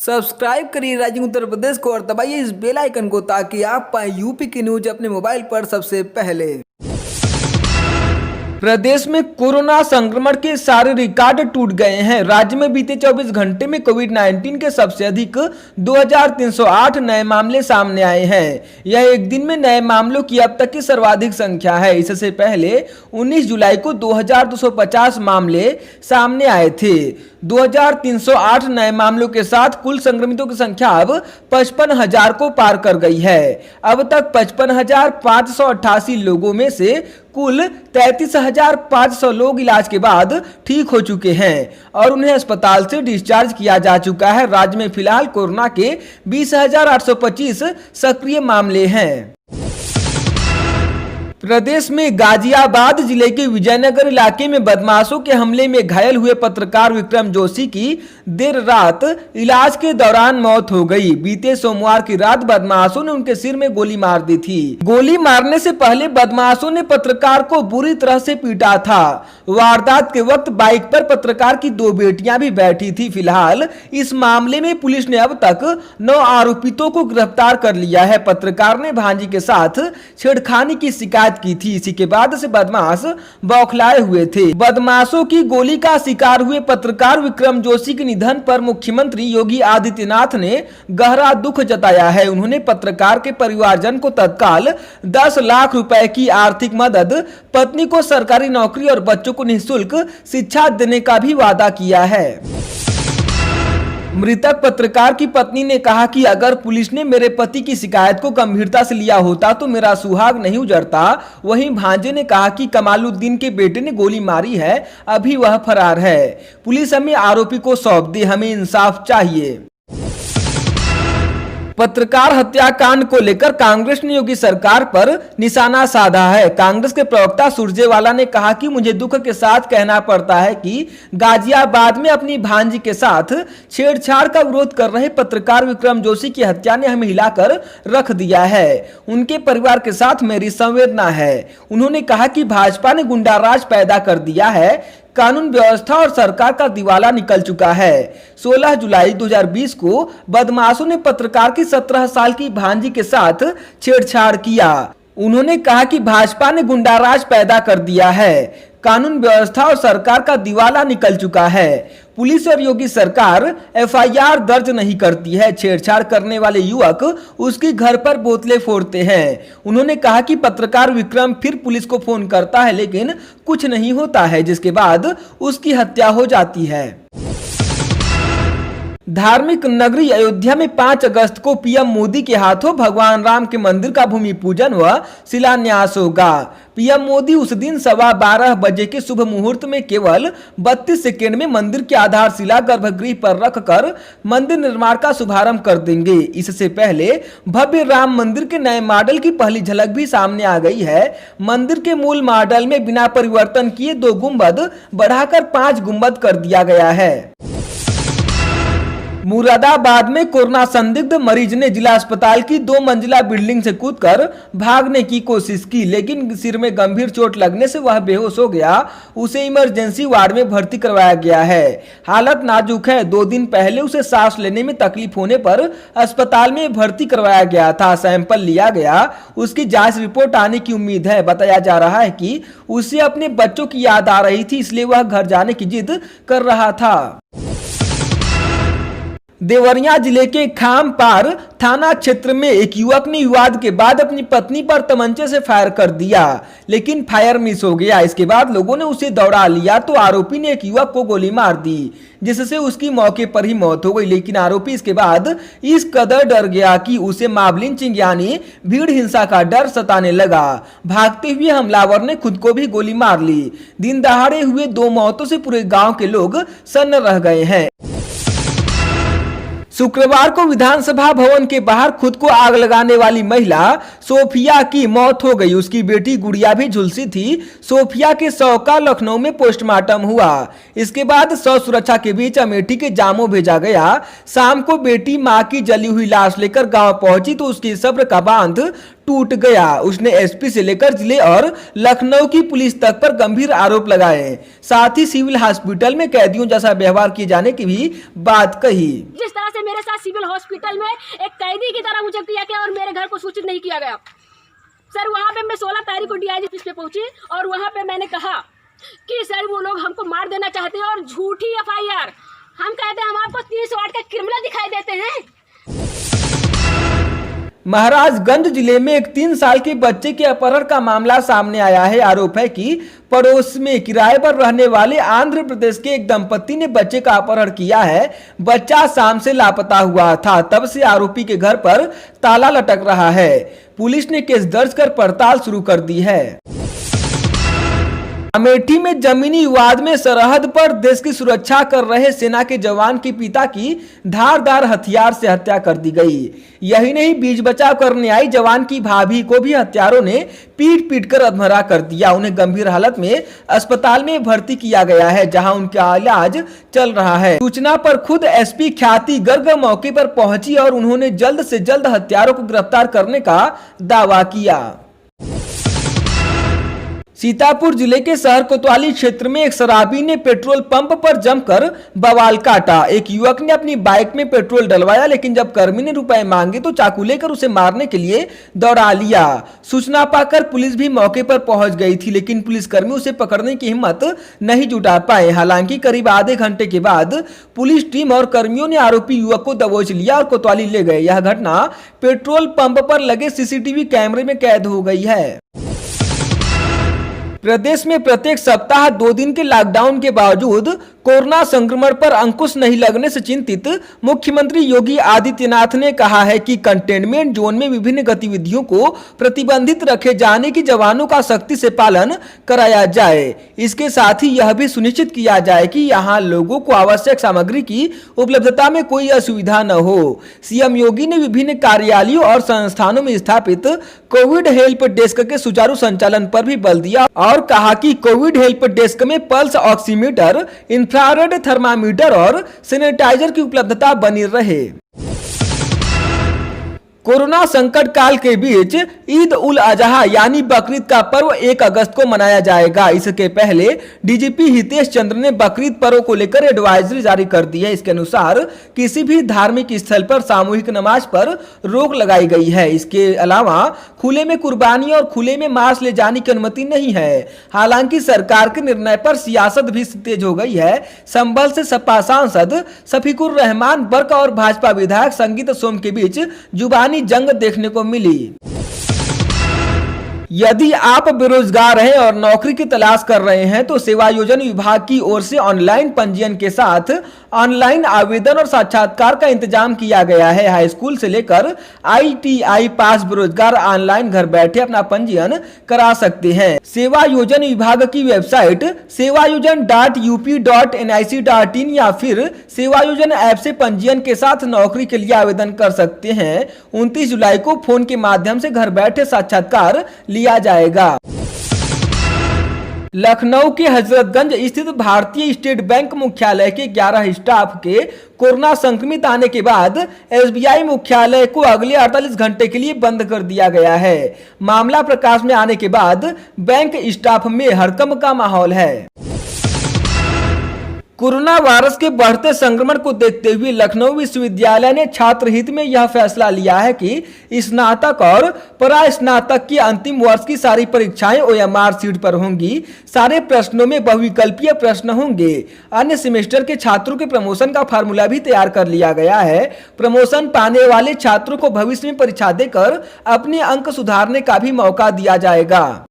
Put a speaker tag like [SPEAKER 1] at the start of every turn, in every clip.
[SPEAKER 1] Subscribe करिए rising Uttar Pradesh को और दबाइए इस बेल आइकन को ताकि आप पाए यूपी की न्यूज अपने मोबाइल पर सबसे पहले। प्रदेश में कोरोना संक्रमण के सारे रिकॉर्ड टूट गए हैं। राज्य में बीते 24 घंटे में कोविड-19 के सबसे अधिक 2308 नए मामले सामने आए हैं। यह एक दिन में नए मामलों की अब तक की सर्वाधिक संख्या है। इससे पहले 19 जुलाई को 2250 मामले सामने आए थे। 2308 नए मामलों के साथ कुल संक्रमितों की संख्या अब 55,000 को पार कर गई है। अब तक 55,588 लोगों में से कुल 33,500 लोग इलाज के बाद ठीक हो चुके हैं और उन्हें अस्पताल से डिस्चार्ज किया जा चुका है। राज्य में फिलहाल कोरोना के 20,825 सक्रिय मामले हैं। प्रदेश में गाजियाबाद जिले के विजयनगर इलाके में बदमाशों के हमले में घायल हुए पत्रकार विक्रम जोशी की देर रात इलाज के दौरान मौत हो गई। बीते सोमवार की रात बदमाशों ने उनके सिर में गोली मार दी थी। गोली मारने से पहले बदमाशों ने पत्रकार को बुरी तरह से पीटा था। वारदात के वक्त बाइक पर पत्रकार की 2 बेटियां भी बैठी थी। फिलहाल इस मामले में पुलिस ने अब तक 9 आरोपितों को गिरफ्तार कर लिया है। पत्रकार ने भांजी के साथ छेड़खानी की शिकायत की थी। इसी के बाद से बदमाश बौखलाए हुए थे। बदमाशों की गोली का शिकार हुए पत्रकार विक्रम जोशी के निधन पर मुख्यमंत्री योगी आदित्यनाथ ने गहरा दुख जताया है। उन्होंने पत्रकार के परिवारजन को तत्काल 10 लाख रुपए की आर्थिक मदद, पत्नी को सरकारी नौकरी और बच्चों को निःशुल्क शिक्षा देने का भी वादा किया है। मृतक पत्रकार की पत्नी ने कहा कि अगर पुलिस ने मेरे पति की शिकायत को गंभीरता से लिया होता तो मेरा सुहाग नहीं उजड़ता। वहीं भांजे ने कहा कि कमालुद्दीन के बेटे ने गोली मारी है, अभी वह फरार है। पुलिस हमें आरोपी को सौंप दे, हमें इंसाफ चाहिए। पत्रकार हत्याकांड को लेकर कांग्रेस ने योगी सरकार पर निशाना साधा है। कांग्रेस के प्रवक्ता सुरजेवाला ने कहा कि मुझे दुख के साथ कहना पड़ता है कि गाजियाबाद में अपनी भांजी के साथ छेड़छाड़ का विरोध कर रहे पत्रकार विक्रम जोशी की हत्या ने हमें हिलाकर रख दिया है। उनके परिवार के साथ मेरी संवेदना है। उन्होंने कहा कि भाजपा ने गुंडाराज पैदा कर दिया है, कानून व्यवस्था और सरकार का दिवाला निकल चुका है। 16 जुलाई 2020 को बदमाशों ने पत्रकार की 17 साल की भांजी के साथ छेड़छाड़ किया। उन्होंने कहा कि भाजपा ने गुंडाराज पैदा कर दिया है, कानून व्यवस्था और सरकार का दिवाला निकल चुका है। पुलिस और योगी सरकार एफआईआर दर्ज नहीं करती है। छेड़छाड़ करने वाले युवक उसके घर पर बोतलें फोड़ते हैं। उन्होंने कहा कि पत्रकार विक्रम फिर पुलिस को फोन करता है लेकिन कुछ नहीं होता है, जिसके बाद उसकी हत्या हो जाती है। धार्मिक नगरी अयोध्या में 5 अगस्त को पीएम मोदी के हाथों भगवान राम के मंदिर का भूमि पूजन व शिलान्यास होगा। पीएम मोदी उस दिन 12:15 बजे के शुभ मुहूर्त में केवल 32 सेकेंड में मंदिर की आधारशिला गर्भगृह पर रखकर मंदिर निर्माण का शुभारंभ कर देंगे। इससे पहले भव्य राम मंदिर के नए मॉडल की पहली झलक भी सामने आ गई है। मंदिर के मूल मॉडल में बिना परिवर्तन किए 2 गुंबद बढ़ाकर 5 गुंबद कर दिया गया है। मुरादाबाद में कोरोना संदिग्ध मरीज ने जिला अस्पताल की 2 मंजिला बिल्डिंग से कूदकर भागने की कोशिश की, लेकिन सिर में गंभीर चोट लगने से वह बेहोश हो गया। उसे इमरजेंसी वार्ड में भर्ती करवाया गया है। हालत नाजुक है। 2 दिन पहले उसे सांस लेने में तकलीफ होने पर अस्पताल में भर्ती करवाया गया था। सैंपल लिया गया, उसकी जांच रिपोर्ट आने की उम्मीद है। बताया जा रहा है कि उसे अपने बच्चों की याद आ रही थी, इसलिए वह घर जाने की जिद कर रहा था। देवरिया जिले के खामपार थाना क्षेत्र में एक युवक ने विवाद के बाद अपनी पत्नी पर तमंचे से फायर कर दिया, लेकिन फायर मिस हो गया। इसके बाद लोगों ने उसे दौड़ा लिया तो आरोपी ने एक युवक को गोली मार दी, जिससे उसकी मौके पर ही मौत हो गई। लेकिन आरोपी इसके बाद इस कदर डर गया कि उसे मॉब लिंचिंग यानी भीड़ हिंसा का डर सताने लगा। भागते हुए हमलावर ने खुद को भी गोली मार ली। दिन दहाड़े हुए 2 मौतों से पूरे गाँव के लोग सन्न रह गए हैं। शुक्रवार को विधानसभा भवन के बाहर खुद को आग लगाने वाली महिला सोफिया की मौत हो गई। उसकी बेटी गुड़िया भी झुलसी थी। सोफिया के शव का लखनऊ में पोस्टमार्टम हुआ। इसके बाद शव सुरक्षा के बीच अमेठी के जामो भेजा गया। शाम को बेटी मां की जली हुई लाश लेकर गांव पहुंची तो उसकी सब्र का बांध टूट गया। उसने एसपी से लेकर जिले और लखनऊ की पुलिस तक पर गंभीर आरोप लगाए। साथ ही सिविल हॉस्पिटल में कैदियों जैसा व्यवहार किए जाने की भी बात कही।
[SPEAKER 2] जिस तरह से मेरे साथ सिविल हॉस्पिटल में एक कैदी की तरह मुझे किया गया और मेरे घर को सूचित नहीं किया गया। सर वहाँ पे मैं 16 तारीख को डीआईजी ऑफिस पे पहुंची और वहाँ पे मैंने कहा कि सर वो लोग हमको मार देना चाहते हैं और झूठी एफआईआर। हम कहते हैं हम आपको 30 वाट का क्रिमिनल दिखाई देते हैं।
[SPEAKER 1] महाराजगंज जिले में एक 3 साल के बच्चे के अपहरण का मामला सामने आया है। आरोप है कि पड़ोस में किराए पर रहने वाले आंध्र प्रदेश के एक दंपति ने बच्चे का अपहरण किया है। बच्चा शाम से लापता हुआ था, तब से आरोपी के घर पर ताला लटक रहा है। पुलिस ने केस दर्ज कर पड़ताल शुरू कर दी है। अमेठी में जमीनी विवाद में सरहद पर देश की सुरक्षा कर रहे सेना के जवान के पिता की धारदार हथियार से हत्या कर दी गई। यही नहीं, बीच बचाव करने आई जवान की भाभी को भी हत्यारों ने पीट पीट कर अधमरा कर दिया। उन्हें गंभीर हालत में अस्पताल में भर्ती किया गया है, जहां उनका इलाज चल रहा है। सूचना पर खुद एसपी ख्याति गर्ग मौके पर पहुंची और उन्होंने जल्द से जल्द हत्यारों को गिरफ्तार करने का दावा किया। सीतापुर जिले के शहर कोतवाली क्षेत्र में एक शराबी ने पेट्रोल पंप पर जमकर बवाल काटा। एक युवक ने अपनी बाइक में पेट्रोल डलवाया, लेकिन जब कर्मी ने रुपए मांगे तो चाकू लेकर उसे मारने के लिए दौड़ा लिया। सूचना पाकर पुलिस भी मौके पर पहुंच गई थी, लेकिन पुलिसकर्मी उसे पकड़ने की हिम्मत नहीं जुटा पाए। हालांकि करीब आधे घंटे के बाद पुलिस टीम और कर्मियों ने आरोपी युवक को दबोच लिया और कोतवाली ले गए। यह घटना पेट्रोल पंप पर लगे सीसीटीवी कैमरे में कैद हो गई है। प्रदेश में प्रत्येक सप्ताह 2 दिन के लॉकडाउन के बावजूद कोरोना संक्रमण पर अंकुश नहीं लगने से चिंतित मुख्यमंत्री योगी आदित्यनाथ ने कहा है कि कंटेनमेंट जोन में विभिन्न गतिविधियों को प्रतिबंधित रखे जाने की जवानों का सख्ती से पालन कराया जाए। इसके साथ ही यह भी सुनिश्चित किया जाए कि यहां लोगों को आवश्यक सामग्री की उपलब्धता में कोई असुविधा न हो। सीएम योगी ने विभिन्न कार्यालयों और संस्थानों में स्थापित कोविड हेल्प डेस्क के सुचारू संचालन पर भी बल दिया और कहा कि कोविड हेल्प डेस्क में पल्स ऑक्सीमीटर, इंफ्रारेड थर्मामीटर और सैनिटाइजर की उपलब्धता बनी रहे। कोरोना संकट काल के बीच ईद उल अजहा यानी बकरीद का पर्व 1 अगस्त को मनाया जाएगा। इसके पहले डीजीपी हितेश चंद्र ने बकरीद पर्व को लेकर एडवाइजरी जारी कर दी है। इसके अनुसार किसी भी धार्मिक स्थल पर सामूहिक नमाज पर रोक लगाई गई है। इसके अलावा खुले में कुर्बानी और खुले में मांस ले जाने की अनुमति नहीं है। हालांकि सरकार के निर्णय पर सियासत भी तेज हो गई है। संभल से सपा सांसद शफीकुर रहमान बर्क और भाजपा विधायक संगीत सोम के बीच जुबानी जंग देखने को मिली। यदि आप बेरोजगार हैं और नौकरी की तलाश कर रहे हैं तो सेवायोजन विभाग की ओर से ऑनलाइन पंजीयन के साथ ऑनलाइन आवेदन और साक्षात्कार का इंतजाम किया गया है। हाई स्कूल से लेकर ITI पास बेरोजगार ऑनलाइन घर बैठे अपना पंजीयन करा सकते हैं। सेवायोजन विभाग की वेबसाइट sevayojan.up.nic.in या फिर सेवायोजन ऐप से पंजीयन के साथ नौकरी के लिए आवेदन कर सकते हैं। 29 जुलाई को फोन के माध्यम से घर बैठे साक्षात्कार लिया जाएगा। लखनऊ के हजरतगंज स्थित भारतीय स्टेट बैंक मुख्यालय के 11 स्टाफ के कोरोना संक्रमित आने के बाद SBI मुख्यालय को अगले 48 घंटे के लिए बंद कर दिया गया है। मामला प्रकाश में आने के बाद बैंक स्टाफ में हड़कंप का माहौल है। कोरोना वायरस के बढ़ते संक्रमण को देखते हुए लखनऊ विश्वविद्यालय ने छात्र हित में यह फैसला लिया है कि स्नातक और परास्नातक की अंतिम वर्ष की सारी परीक्षाएं OMR सीट पर होंगी। सारे प्रश्नों में बहुविकल्पीय प्रश्न होंगे। अन्य सेमेस्टर के छात्रों के प्रमोशन का फार्मूला भी तैयार कर लिया गया है। प्रमोशन पाने वाले छात्रों को भविष्य में परीक्षा देकर अपने अंक सुधारने का भी मौका दिया जाएगा।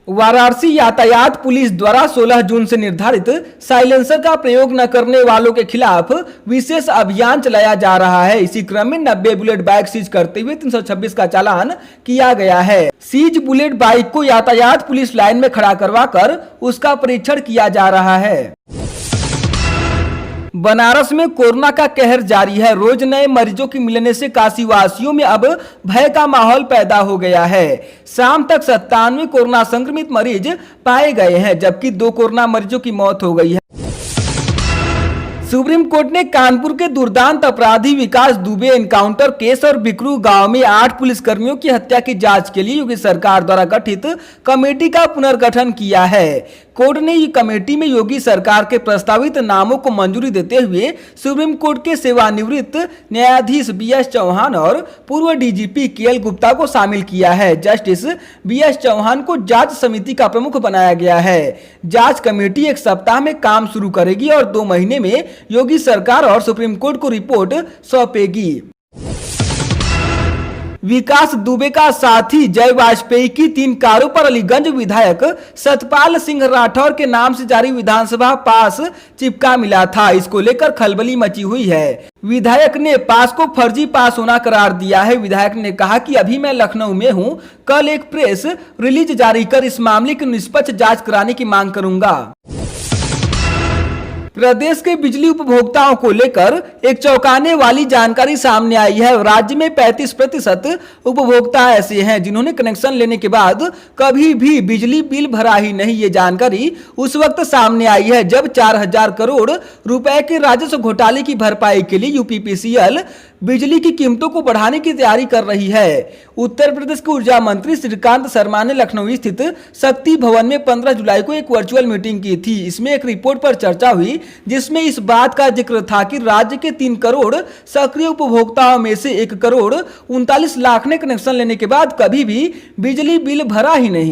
[SPEAKER 1] वाराणसी यातायात पुलिस द्वारा 16 जून से निर्धारित साइलेंसर का प्रयोग न करने वालों के खिलाफ विशेष अभियान चलाया जा रहा है। इसी क्रम में 90 बुलेट बाइक सीज करते हुए 326 का चालान किया गया है। सीज बुलेट बाइक को यातायात पुलिस लाइन में खड़ा करवाकर उसका परीक्षण किया जा रहा है। बनारस में कोरोना का कहर जारी है। रोज नए मरीजों के मिलने से काशीवासियों में अब भय का माहौल पैदा हो गया है। शाम तक 97 कोरोना संक्रमित मरीज पाए गए हैं, जबकि 2 कोरोना मरीजों की मौत हो गई है। सुप्रीम कोर्ट ने कानपुर के दुर्दांत अपराधी विकास दुबे एनकाउंटर केस और बिकरू गांव में 8 पुलिसकर्मियों की हत्या की जांच के लिए योगी सरकार द्वारा गठित कमेटी का पुनर्गठन किया है। कोर्ट ने ये कमेटी में योगी सरकार के प्रस्तावित नामों को मंजूरी देते हुए सुप्रीम कोर्ट के सेवानिवृत्त न्यायाधीश BS चौहान और पूर्व DGP KL गुप्ता को शामिल किया है। जस्टिस BS चौहान को जांच समिति का प्रमुख बनाया गया है। जांच कमेटी 1 सप्ताह में काम शुरू करेगी और 2 महीने में योगी सरकार और सुप्रीम कोर्ट को रिपोर्ट सौंपेगी। विकास दुबे का साथी जय वाजपेयी की 3 कारों पर अलीगंज विधायक सतपाल सिंह राठौर के नाम से जारी विधानसभा पास चिपका मिला था। इसको लेकर खलबली मची हुई है। विधायक ने पास को फर्जी पास होना करार दिया है। विधायक ने कहा कि अभी मैं लखनऊ में हूं, कल एक प्रेस रिलीज जारी कर इस मामले की निष्पक्ष जांच कराने की मांग करूंगा। प्रदेश के बिजली उपभोक्ताओं को लेकर एक चौंकाने वाली जानकारी सामने आई है। राज्य में 35% उपभोक्ता ऐसे हैं जिन्होंने कनेक्शन लेने के बाद कभी भी बिजली बिल भरा ही नहीं। ये जानकारी उस वक्त सामने आई है जब 4000 करोड़ रुपए के राजस्व घोटाले की भरपाई के लिए UPPCL बिजली की कीमतों को बढ़ाने की तैयारी कर रही है। उत्तर प्रदेश के ऊर्जा मंत्री श्रीकांत शर्मा ने लखनऊ स्थित शक्ति भवन में 15 जुलाई को एक वर्चुअल मीटिंग की थी। इसमें एक रिपोर्ट पर चर्चा हुई जिसमें इस बात का जिक्र था कि राज्य के 3 करोड़ सक्रिय उपभोक्ताओं में से 1 करोड़ 39 लाख ने कनेक्शन लेने के बाद कभी भी बिजली बिल भरा ही नहीं।